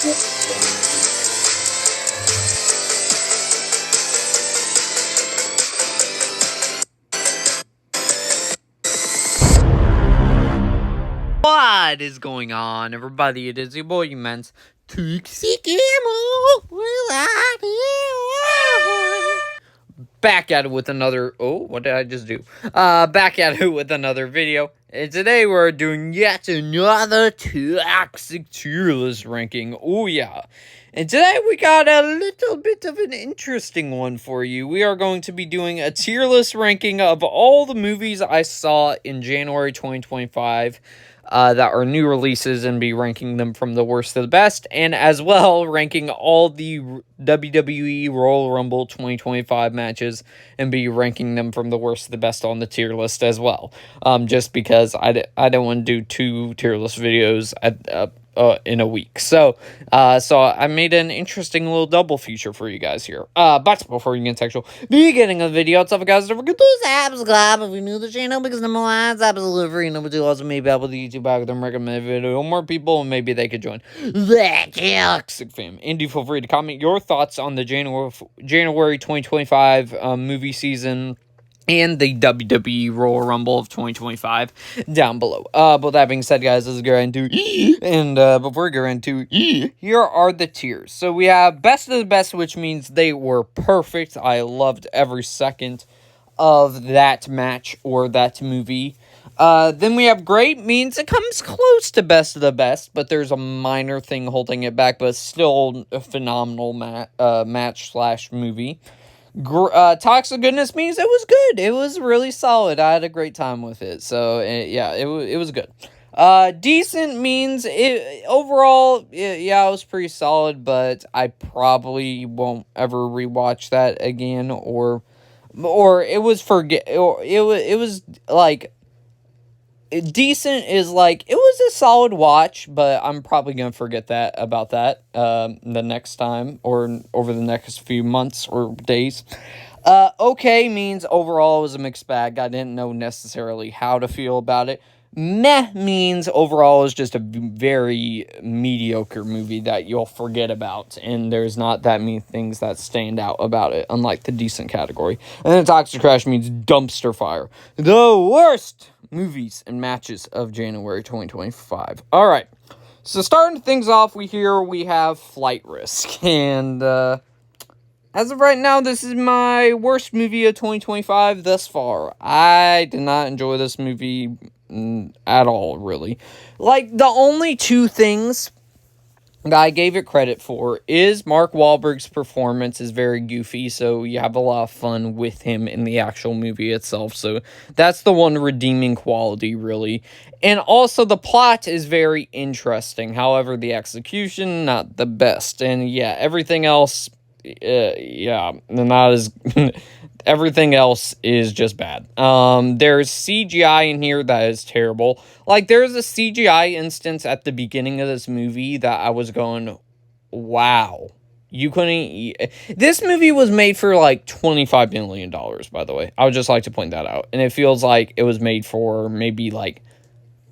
What is going on, everybody? It is your boy, Immense Toxic Ammo. Back at it with another. Oh, what did I just do? Back at it with another video. And today we're doing yet another toxic tier list ranking. Oh, yeah. And today we got a little bit of an interesting one for you. We are going to be doing a tier list ranking of all the movies I saw in January 2025. That are new releases, and be ranking them from the worst to the best, and as well ranking all the WWE Royal Rumble 2025 matches and be ranking them from the worst to the best on the tier list as well. Just because I don't want to do 2 tier list videos in a week. So I made an interesting little double feature for you guys here. But before you get sexual, beginning of the video, what's up, guys? Don't forget to subscribe if you're new to the channel, because number 1, it's absolutely free. Number 2, also maybe Apple the YouTube algorithm recommend a video to more people, and maybe they could join the Toxic fam. And do feel free to comment your thoughts on the January 2025 movie season and the WWE Royal Rumble of 2025 down below. But that being said, guys, let's get into and before we get into here are the tiers. So we have best of the best, which means they were perfect. I loved every second of that match or that movie. Then we have great, means it comes close to best of the best, but there's a minor thing holding it back, but still a phenomenal match slash movie. Toxic goodness means it was good. It was really solid. I had a great time with it. So, yeah, it was good. Decent means overall, it was pretty solid, but I probably won't ever rewatch that again, or it was it was like, decent is like, it was a solid watch, but I'm probably gonna forget about that the next time, or over the next few months or days. Okay means overall it was a mixed bag. I didn't know necessarily how to feel about it. Meh means overall is just a very mediocre movie that you'll forget about, and there's not that many things that stand out about it, unlike the decent category. And then Toxic Trash means dumpster fire. The worst movies and matches of January 2025. All right, so starting things off, we have Flight Risk, and as of right now, this is my worst movie of 2025 thus far. I did not enjoy this movie at all, really. Like, the only 2 things that I gave it credit for is Mark Wahlberg's performance is very goofy, so you have a lot of fun with him in the actual movie itself, so that's the one redeeming quality, really. And also, the plot is very interesting, however, the execution, not the best, and yeah, everything else, not as... Everything else is just bad. There's CGI in here that is terrible. Like, there's a CGI instance at the beginning of this movie that I was going, wow. You couldn't... This movie was made for, like, $25 million, by the way. I would just like to point that out. And it feels like it was made for maybe, like,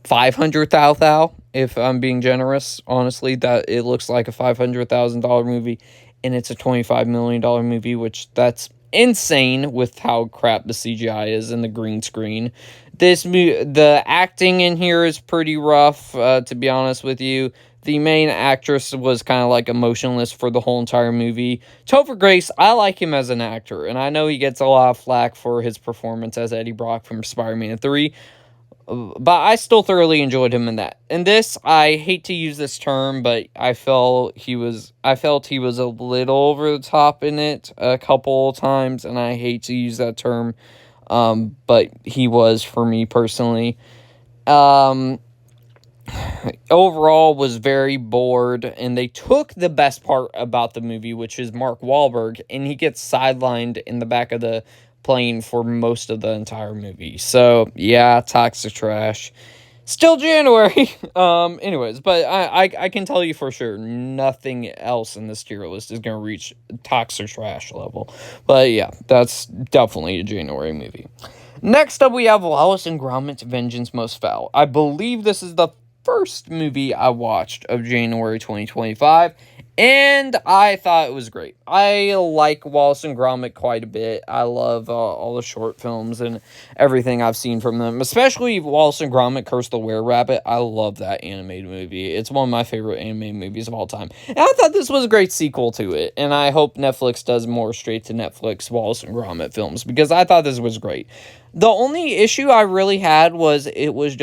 500,000, if I'm being generous. Honestly, that it looks like a $500,000 movie, and it's a $25 million movie, which that's insane with how crap the CGI is and the green screen. The acting in here is pretty rough, to be honest with you. The main actress was kind of like emotionless for the whole entire movie. Topher Grace, I like him as an actor, and I know he gets a lot of flack for his performance as Eddie Brock from Spider-Man 3, but I still thoroughly enjoyed him in that. In this, I hate to use this term, but I felt he was a little over the top in it a couple of times, and I hate to use that term, but he was for me personally. Overall, was very bored, and they took the best part about the movie, which is Mark Wahlberg, and he gets sidelined in the back of the plane for most of the entire movie. So, yeah, Toxic Trash. Still January. Anyways, but I can tell you for sure, nothing else in this tier list is going to reach Toxic Trash level. But, yeah, that's definitely a January movie. Next up, we have Wallace and Gromit's Vengeance Most Foul. I believe this is the first movie I watched of January 2025, and I thought it was great. I like Wallace and Gromit quite a bit. I love all the short films and everything I've seen from them, especially Wallace and Gromit: Curse the Were-Rabbit. I love that animated movie. It's one of my favorite animated movies of all time. And I thought this was a great sequel to it, and I hope Netflix does more straight-to-Netflix Wallace and Gromit films, because I thought this was great. The only issue I really had was it was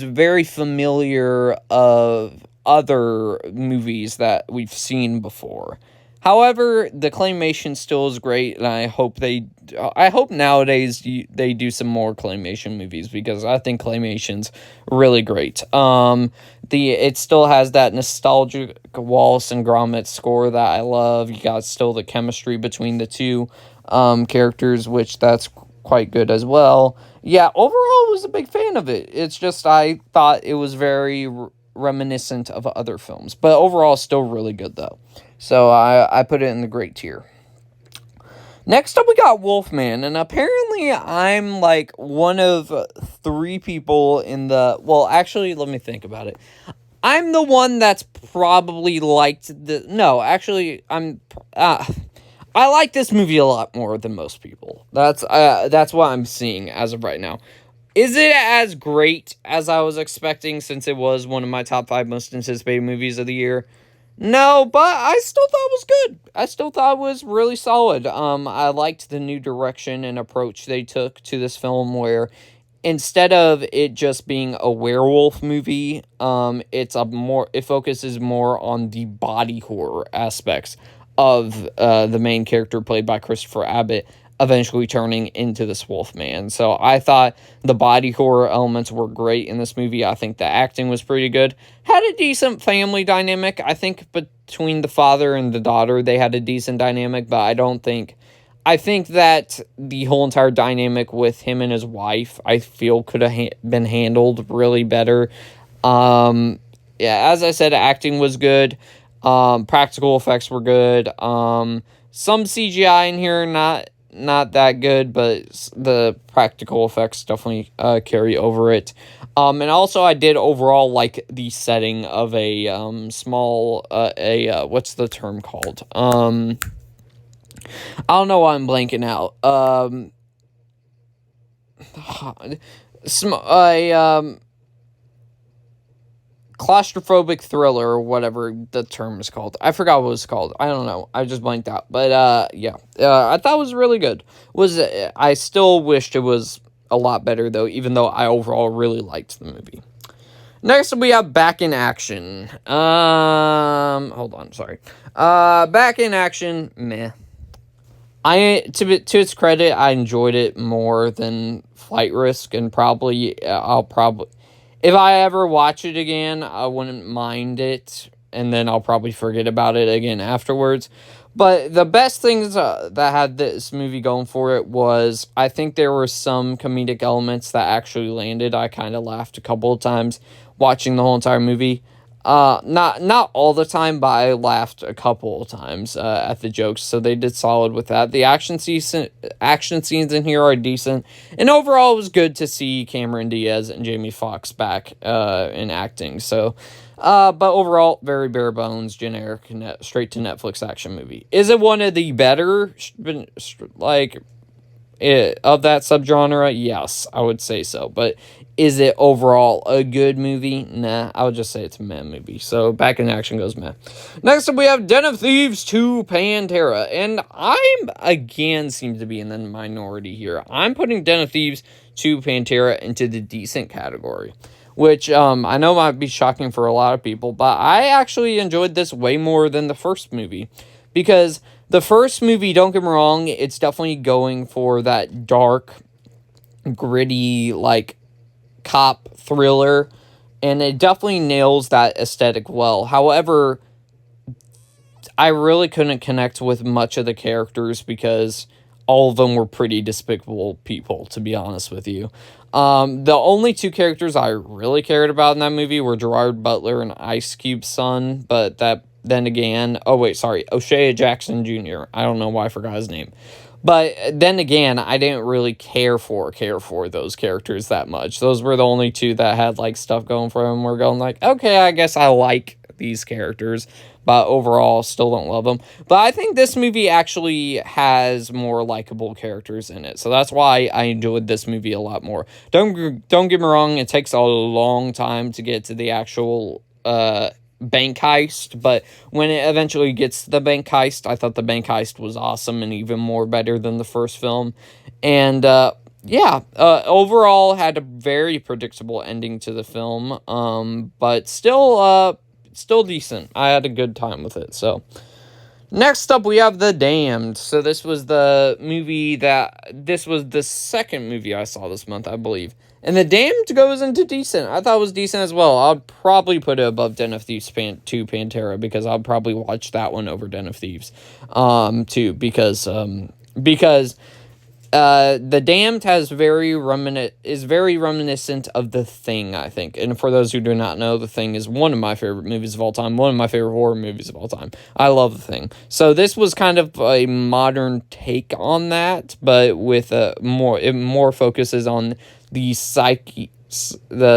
very familiar of other movies that we've seen before. However, the claymation still is great, and I hope nowadays they do some more claymation movies, because I think claymation's really great. It still has that nostalgic Wallace and Gromit score that I love. You got still the chemistry between the two characters, which that's quite good as well. Yeah, overall, I was a big fan of it. It's just I thought it was very reminiscent of other films, but overall, still really good though. So I put it in the great tier. Next up, we got Wolfman, and apparently I'm like one of three people in the... Well, actually, let me think about it. I'm the one that's probably liked the... No, actually, I like this movie a lot more than most people. That's what I'm seeing as of right now. Is it as great as I was expecting, since it was one of my top 5 most anticipated movies of the year? No, but I still thought it was good. I still thought it was really solid. I liked the new direction and approach they took to this film, where instead of it just being a werewolf movie, it focuses more on the body horror aspects of the main character, played by Christopher Abbott, eventually turning into this Wolfman. So I thought the body horror elements were great in this movie. I think the acting was pretty good. Had a decent family dynamic. I think between the father and the daughter, they had a decent dynamic, but I think that the whole entire dynamic with him and his wife, I feel could have been handled really better. Yeah, as I said, acting was good. Practical effects were good. Some CGI in here, not that good, but the practical effects definitely carry over it. And also I did overall like the setting of a small what's the term called? I don't know why I'm blanking out. Claustrophobic thriller, or whatever the term is called. I forgot what it was called. I don't know. I just blanked out. But, yeah. I thought it was really good. I still wished it was a lot better, though, even though I overall really liked the movie. Next, we have Back in Action. Hold on, sorry. Back in Action, meh. To its credit, I enjoyed it more than Flight Risk, and if I ever watch it again, I wouldn't mind it, and then I'll probably forget about it again afterwards. But the best things that had this movie going for it was, I think there were some comedic elements that actually landed. I kind of laughed a couple of times watching the whole entire movie. Not all the time, but I laughed a couple of times at the jokes, so they did solid with that. The action scenes in here are decent, and overall it was good to see Cameron Diaz and Jamie Foxx back in acting. So, but overall, very bare bones, generic, straight to Netflix action movie. Is it one of the better, of that subgenre? Yes, I would say so, but is it overall a good movie? Nah, I would just say it's a meh movie. So Back in Action goes meh. Next up, we have Den of Thieves 2 Pantera. And again seem to be in the minority here. I'm putting Den of Thieves 2 Pantera into the decent category, which I know might be shocking for a lot of people, but I actually enjoyed this way more than the first movie. Because the first movie, don't get me wrong, it's definitely going for that dark, gritty, cop thriller, and it definitely nails that aesthetic well. However, I really couldn't connect with much of the characters because all of them were pretty despicable people, to be honest with you. The only two characters I really cared about in that movie were Gerard Butler and Ice Cube's son, but then again, O'Shea Jackson Jr. I don't know why I forgot his name. But then again, I didn't really care for those characters that much. Those were the only two that had like stuff going for them. We're going like, okay, I guess I like these characters, but overall, still don't love them. But I think this movie actually has more likable characters in it, so that's why I enjoyed this movie a lot more. Don't get me wrong; it takes a long time to get to the actual bank heist, but when it eventually gets to the bank heist, I thought the bank heist was awesome and even more better than the first film. And overall had a very predictable ending to the film, but still decent. I had a good time with it. So next up, we have The Damned. So this was the second movie I saw this month, I believe. And The Damned goes into decent. I thought it was decent as well. I'd probably put it above Den of Thieves 2 Pantera, because I'll probably watch that one over Den of Thieves, too, because The Damned is very reminiscent of The Thing, I think. And for those who do not know, The Thing is one of my favorite movies of all time, one of my favorite horror movies of all time. I love The Thing. So this was kind of a modern take on that, but with it more focuses on the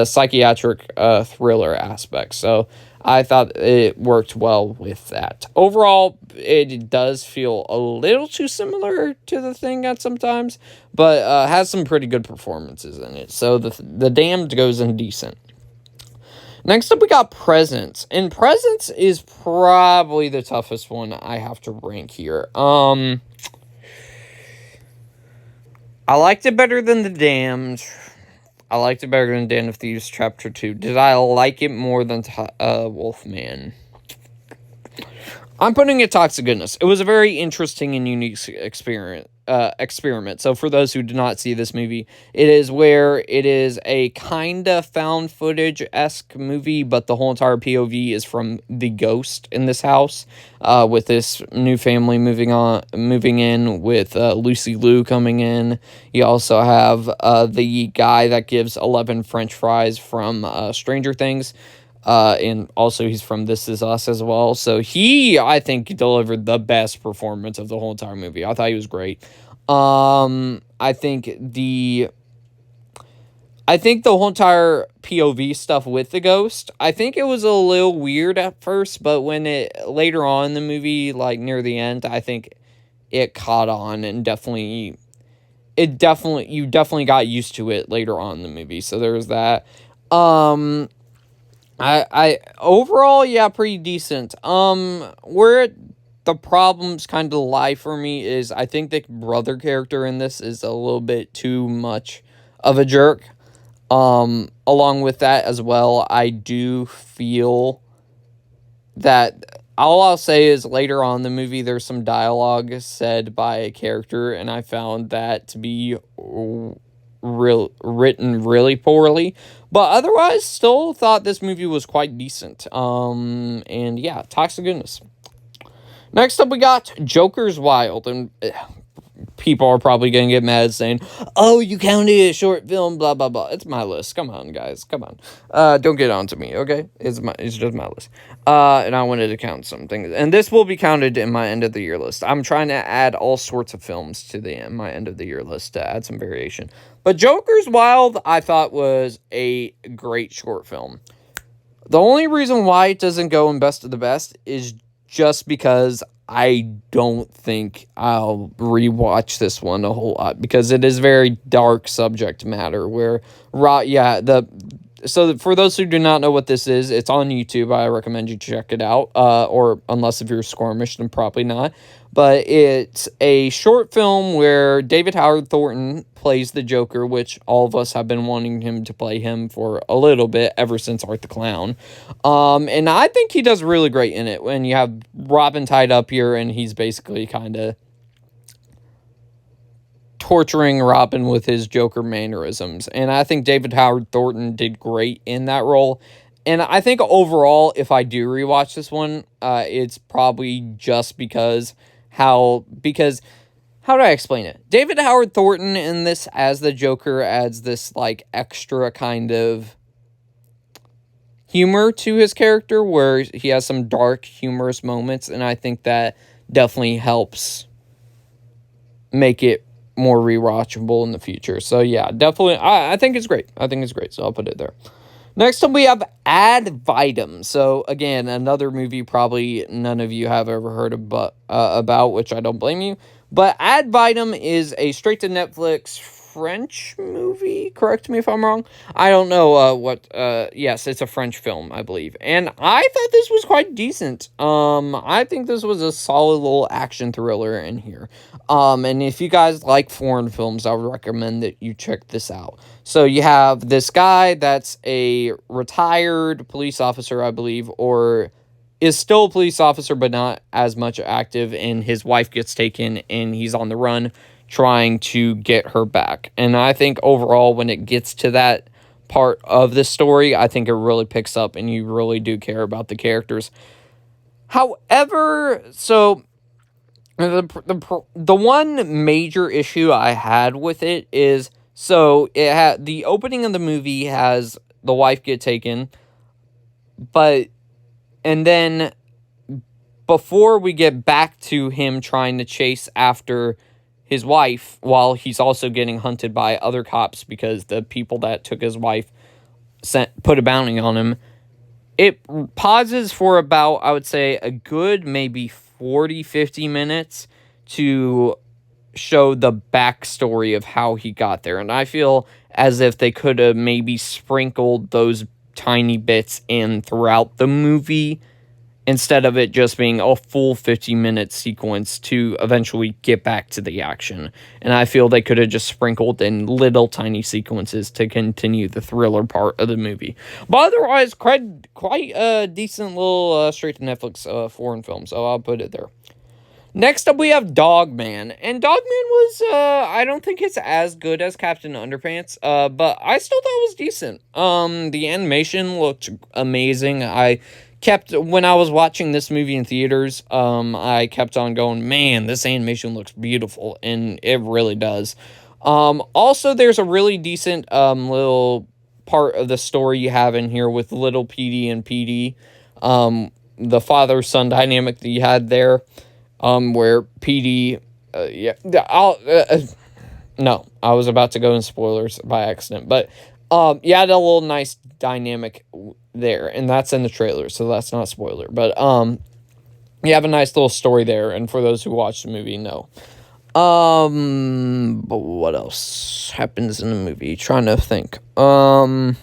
psychiatric thriller aspect. So I thought it worked well with that. Overall, it does feel a little too similar to The Thing at sometimes, but has some pretty good performances in it. So the Damned goes in decent. Next up, we got Presence. And Presence is probably the toughest one I have to rank here. I liked it better than The Damned. I liked it better than Den of Thieves Chapter 2. Did I like it more than Wolfman? I'm putting it Toxic Goodness. It was a very interesting and unique experiment. So for those who did not see this movie, it is a kind of found footage-esque movie, but the whole entire POV is from the ghost in this house, with this new family moving in with Lucy Liu coming in. You also have the guy that gives 11 French fries from Stranger Things. And also he's from This Is Us as well. So I think, delivered the best performance of the whole entire movie. I thought he was great. I think the whole entire POV stuff with the ghost, I think it was a little weird at first, but when later on in the movie, like near the end, I think it caught on, and you definitely got used to it later on in the movie. So there was that. I overall, yeah, pretty decent. Where the problems kind of lie for me is, I think the brother character in this is a little bit too much of a jerk. Along with that as well, I do feel that all I'll say is later on in the movie, there's some dialogue said by a character, and I found that to be written really poorly, but otherwise still thought this movie was quite decent. And yeah, Toxic Goodness. Next up, we got Joker's Wild, and people are probably gonna get mad saying, "Oh, you counted it a short film, blah blah blah." It's my list. Come on, guys, come on. Don't get on to me, okay? It's just my list. And I wanted to count some things, and this will be counted in my end of the year list. I'm trying to add all sorts of films to my end of the year list to add some variation. But Joker's Wild, I thought, was a great short film. The only reason why it doesn't go in best of the best is just because I don't think I'll rewatch this one a whole lot, because it is very dark subject matter where, so for those who do not know what this is, it's on YouTube. I recommend you check it out, or unless if you're squirmish, then probably not. But it's a short film where David Howard Thornton plays the Joker, which all of us have been wanting him to play him for a little bit, ever since Art the Clown. And I think he does really great in it, when you have Robin tied up here, and he's basically kind of torturing Robin with his Joker mannerisms. And I think David Howard Thornton did great in that role. And I think overall, if I do rewatch this one, it's probably just because how do I explain it? David Howard Thornton in this as the Joker adds this like extra kind of humor to his character, where he has some dark, humorous moments, and I think that definitely helps make it more rewatchable in the future. So yeah, definitely, I think it's great. I think it's great, so I'll put it there. Next up, we have Ad Vitam. So again, another movie probably none of you have ever heard of, about, which I don't blame you. But Ad Vitam is a straight to Netflix French movie. Correct me if I'm wrong. I don't know what. Yes, it's a French film, I believe, and I thought this was quite decent. I think this was a solid little action thriller in here. And if you guys like foreign films, I would recommend that you check this out. So you have this guy that's a retired police officer, I believe, or is still a police officer, but not as much active, and his wife gets taken, and he's on the run trying to get her back. And I think overall, when it gets to that part of the story, I think it really picks up, and you really do care about the characters. However, so the one major issue I had with it is, so it had the opening of the movie has the wife get taken, and then before we get back to him trying to chase after his wife while he's also getting hunted by other cops because the people that took his wife put a bounty on him, it pauses for about, I would say, a good maybe 40-50 minutes to show the backstory of how he got there. And I feel as if they could have maybe sprinkled those tiny bits in throughout the movie instead of it just being a full 50-minute sequence to eventually get back to the action. And I feel they could have just sprinkled in little tiny sequences to continue the thriller part of the movie. But otherwise, quite a decent little straight-to-Netflix foreign film, so I'll put it there. Next up, we have Dogman. And Dogman was, I don't think it's as good as Captain Underpants, but I still thought it was decent. The animation looked amazing. When I was watching this movie in theaters, I kept on going, man, this animation looks beautiful, and it really does. Also, there's a really decent little part of the story you have in here with little Petey and Petey, the father-son dynamic that you had there, where Petey, no, I was about to go in spoilers by accident, but you had a little nice dynamic there, and that's in the trailer, so that's not a spoiler, but you have a nice little story there, and for those who watch the movie, know. But what else happens in the movie? Trying to think. I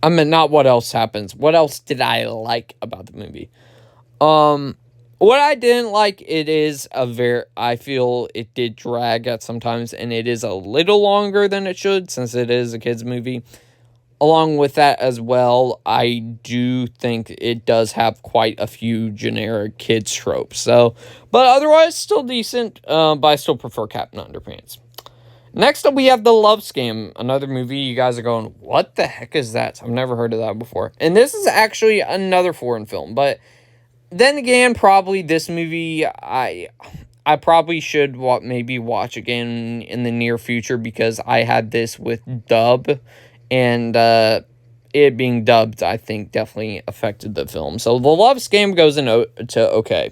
mean, not what else happens. What else did I like about the movie? What I didn't like, I feel it did drag at sometimes, and it is a little longer than it should, since it is a kid's movie. Along with that as well, I do think it does have quite a few generic kids tropes. So, but otherwise, still decent, but I still prefer Captain Underpants. Next up, we have The Love Scam, another movie. You guys are going, what the heck is that? I've never heard of that before. And this is actually another foreign film, but then again, probably this movie, I probably should maybe watch again in the near future, because I had this with dub, and it being dubbed, I think, definitely affected the film. So The Love Scam goes to okay.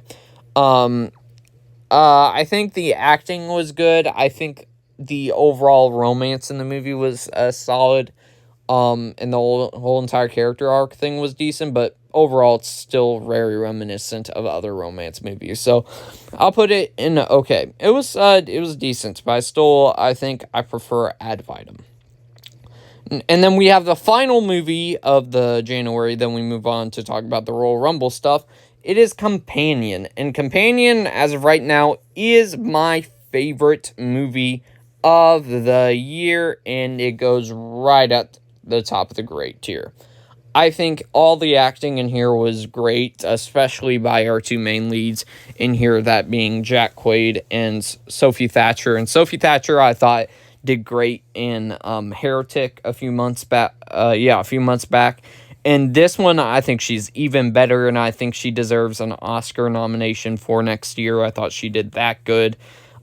I think the acting was good. I think the overall romance in the movie was solid. And the whole entire character arc thing was decent, but overall it's still very reminiscent of other romance movies. So I'll put it in okay. It was decent, but I think I prefer Ad Vitam. And then we have the final movie of the January. Then we move on to talk about the Royal Rumble stuff. It is Companion. And Companion, as of right now, is my favorite movie of the year. And it goes right at the top of the great tier. I think all the acting in here was great, especially by our two main leads in here, that being Jack Quaid and Sophie Thatcher. And Sophie Thatcher, I thought, did great in Heretic a few months back. And this one, I think she's even better, and I think she deserves an Oscar nomination for next year. I thought she did that good.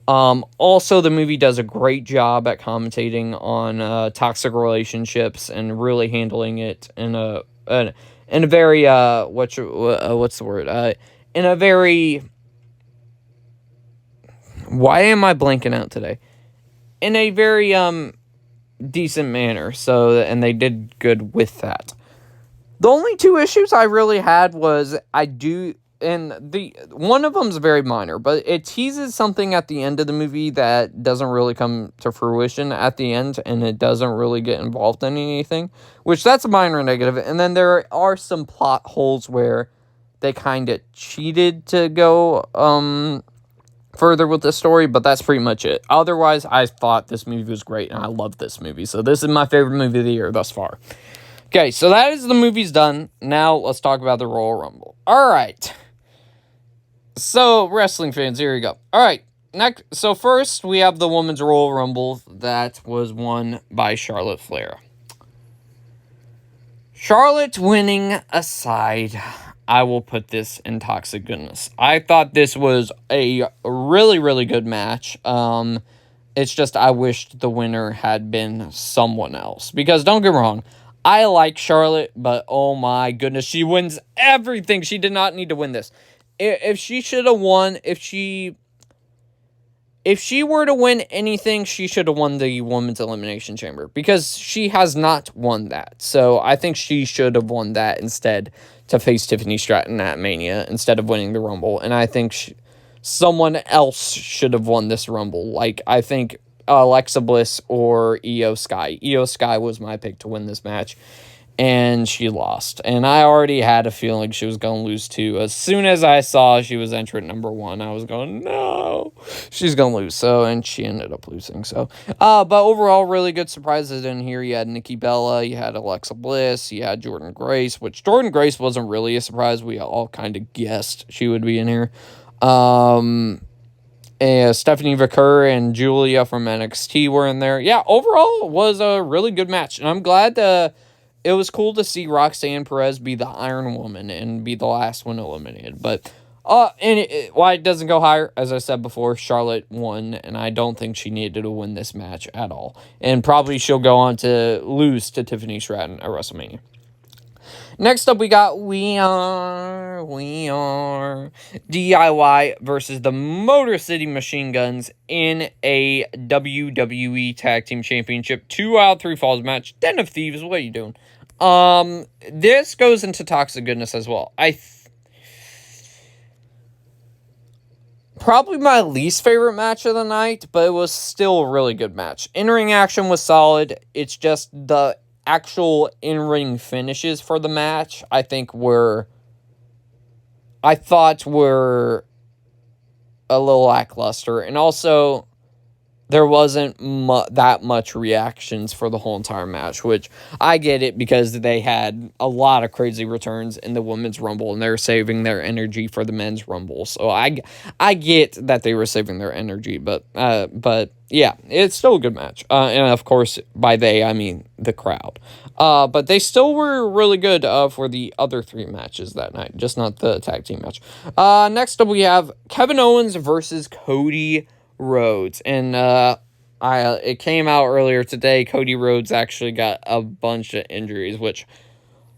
Also, the movie does a great job at commentating on toxic relationships and really handling it in a very what's the word? In a very Why am I blanking out today? In a very decent manner. So, and they did good with that. The only two issues I really had was and the one of them's very minor, but it teases something at the end of the movie that doesn't really come to fruition at the end, and it doesn't really get involved in anything, which that's a minor negative. And then there are some plot holes where they kind of cheated to go further with the story, but that's pretty much it. Otherwise, I thought this movie was great, and I love this movie. So this is my favorite movie of the year thus far. Okay, so that is the movie's done. Now let's talk about the Royal Rumble. All right. So, wrestling fans, here we go. All right. Next, so first, we have the Women's Royal Rumble that was won by Charlotte Flair. Charlotte winning aside, I will put this in toxic goodness. I thought this was a really, really good match. It's just I wished the winner had been someone else. Because don't get me wrong, I like Charlotte, but oh my goodness, she wins everything. She did not need to win this. If she should have won, if she were to win anything, she should have won the Women's Elimination Chamber. Because she has not won that. So I think she should have won that instead to face Tiffany Stratton at Mania instead of winning the Rumble. And I think someone else should have won this Rumble. Like, I think Alexa Bliss or Io Sky. Io Sky was my pick to win this match, and she lost. And I already had a feeling she was going to lose too. As soon as I saw she was entrant number 1, I was going, no, she's going to lose. So, and she ended up losing. So, but overall, really good surprises in here. You had Nikki Bella, you had Alexa Bliss, you had Jordynne Grace, which Jordynne Grace wasn't really a surprise. We all kind of guessed she would be in here. And Stephanie Vaquer and Julia from NXT were in there. Yeah, overall, it was a really good match. And I'm glad it was cool to see Roxanne Perez be the Iron Woman and be the last one eliminated. But and why it doesn't go higher, as I said before, Charlotte won, and I don't think she needed to win this match at all. And probably she'll go on to lose to Tiffany Stratton at WrestleMania. Next up, we got We Are DIY versus the Motor City Machine Guns in a WWE Tag Team Championship 2 out of 3 falls match. Den of Thieves, what are you doing? This goes into toxic goodness as well. Probably my least favorite match of the night, but it was still a really good match. In-ring action was solid. It's just the actual in-ring finishes for the match, I thought were a little lackluster. And also, there wasn't that much reactions for the whole entire match, which I get it because they had a lot of crazy returns in the Women's Rumble, and they're saving their energy for the Men's Rumble. So I get that they were saving their energy, but yeah, it's still a good match. And of course, by they, I mean the crowd. But they still were really good for the other 3 matches that night, just not the tag team match. Next up, we have Kevin Owens versus Cody Rhodes. And it came out earlier today. Cody Rhodes actually got a bunch of injuries, which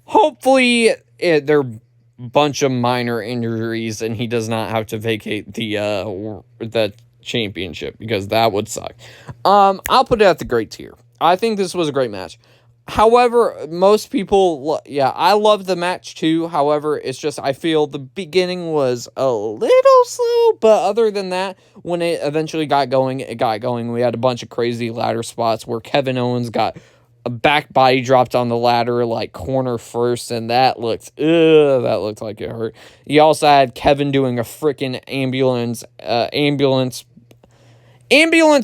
hopefully they're a bunch of minor injuries and he does not have to vacate the championship, because that would suck. I'll put it at the great tier. I think this was a great match. However, most people, I love the match too. However, it's just, I feel the beginning was a little slow, but other than that, when it eventually got going, it got going. We had a bunch of crazy ladder spots where Kevin Owens got a back body dropped on the ladder, like corner first, and that looked like it hurt. You also had Kevin doing a freaking ambulance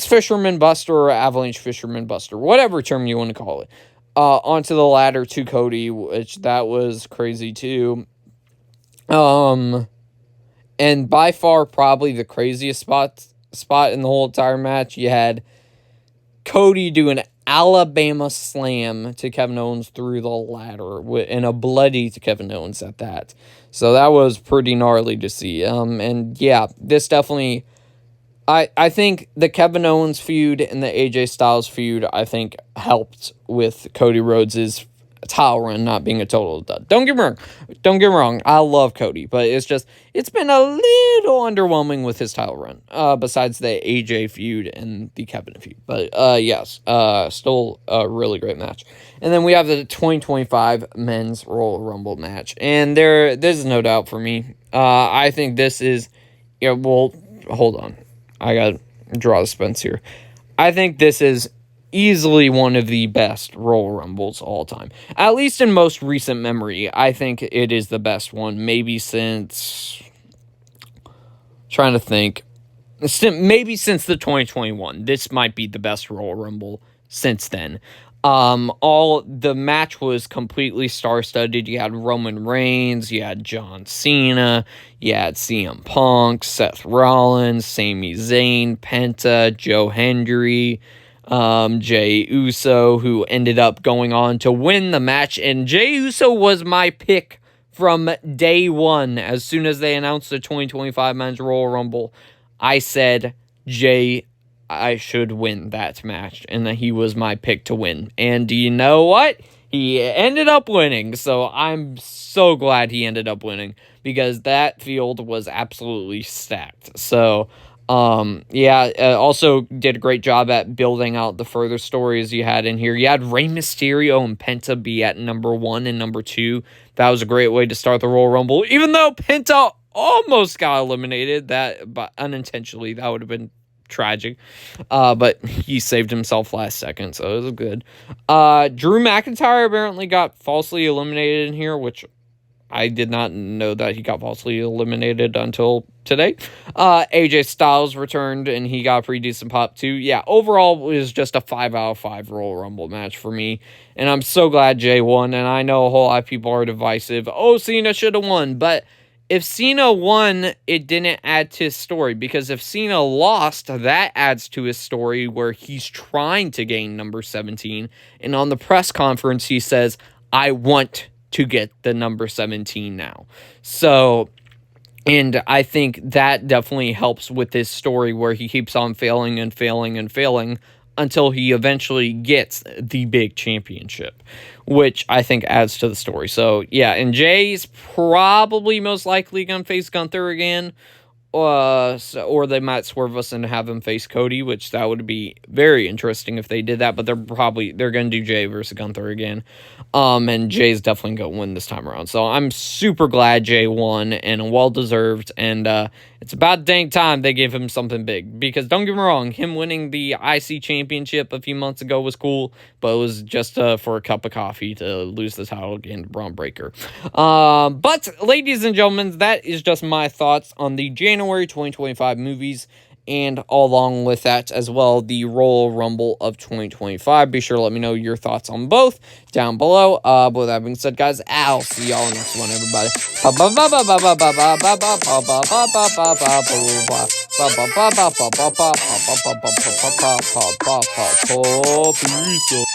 fisherman buster or avalanche fisherman buster, whatever term you want to call it. Onto the ladder to Cody, which that was crazy too. And by far probably the craziest spot in the whole entire match, you had Cody do an Alabama slam to Kevin Owens through the ladder, and a bloody to Kevin Owens at that. So that was pretty gnarly to see. And yeah, this definitely, I think the Kevin Owens feud and the AJ Styles feud, I think, helped with Cody Rhodes' title run not being a total dud. Don't get me wrong. Don't get me wrong. I love Cody, but it's been a little underwhelming with his title run. Besides the AJ feud and the Kevin feud, but yes, still a really great match. And then we have the 2025 Men's Royal Rumble match, and there's no doubt for me. I think this is, yeah. Well, hold on, I gotta draw the suspense here. I think this is easily one of the best Royal Rumbles all time. At least in most recent memory, I think it is the best one. Maybe since... trying to think. Maybe since the 2021. This might be the best Royal Rumble since then. The match was completely star-studded. You had Roman Reigns, you had John Cena, you had CM Punk, Seth Rollins, Sami Zayn, Penta, Joe Hendry, Jey Uso, who ended up going on to win the match. And Jey Uso was my pick from day one. As soon as they announced the 2025 Men's Royal Rumble, I said, I should win that match, and that he was my pick to win. And do you know what? He ended up winning, so I'm so glad he ended up winning, because that field was absolutely stacked. So, also did a great job at building out the further stories you had in here. You had Rey Mysterio and Penta be at number 1 and number 2. That was a great way to start the Royal Rumble, even though Penta almost got eliminated, but unintentionally. That would have been tragic, but he saved himself last second, so it was good. Drew McIntyre apparently got falsely eliminated in here, which I did not know that he got falsely eliminated until today. AJ Styles returned, and he got a pretty decent pop too. Yeah, overall, it was just a 5 out of 5 Royal Rumble match for me, and I'm so glad Jay won. And I know a whole lot of people are divisive. Oh, Cena should have won, but if Cena won, it didn't add to his story, because if Cena lost, that adds to his story where he's trying to gain number 17, and on the press conference, he says, I want to get the number 17 now. So, and I think that definitely helps with his story where he keeps on failing and failing and failing until he eventually gets the big championship, which I think adds to the story. So, yeah, and Jay's probably most likely going to face Gunther again, or they might swerve us and have him face Cody, which that would be very interesting if they did that, but they're going to do Jay versus Gunther again. And Jay's definitely going to win this time around. So I'm super glad Jay won, and well-deserved, and it's about dang time they gave him something big, because don't get me wrong, him winning the IC championship a few months ago was cool, but it was just for a cup of coffee to lose the title again to Braun Breaker. But ladies and gentlemen, that is just my thoughts on the January 2025 movies, and along with that as well, the Royal Rumble of 2025. Be sure to let me know your thoughts on both down below. But with that being said, guys, I'll see y'all next one, everybody. Peace.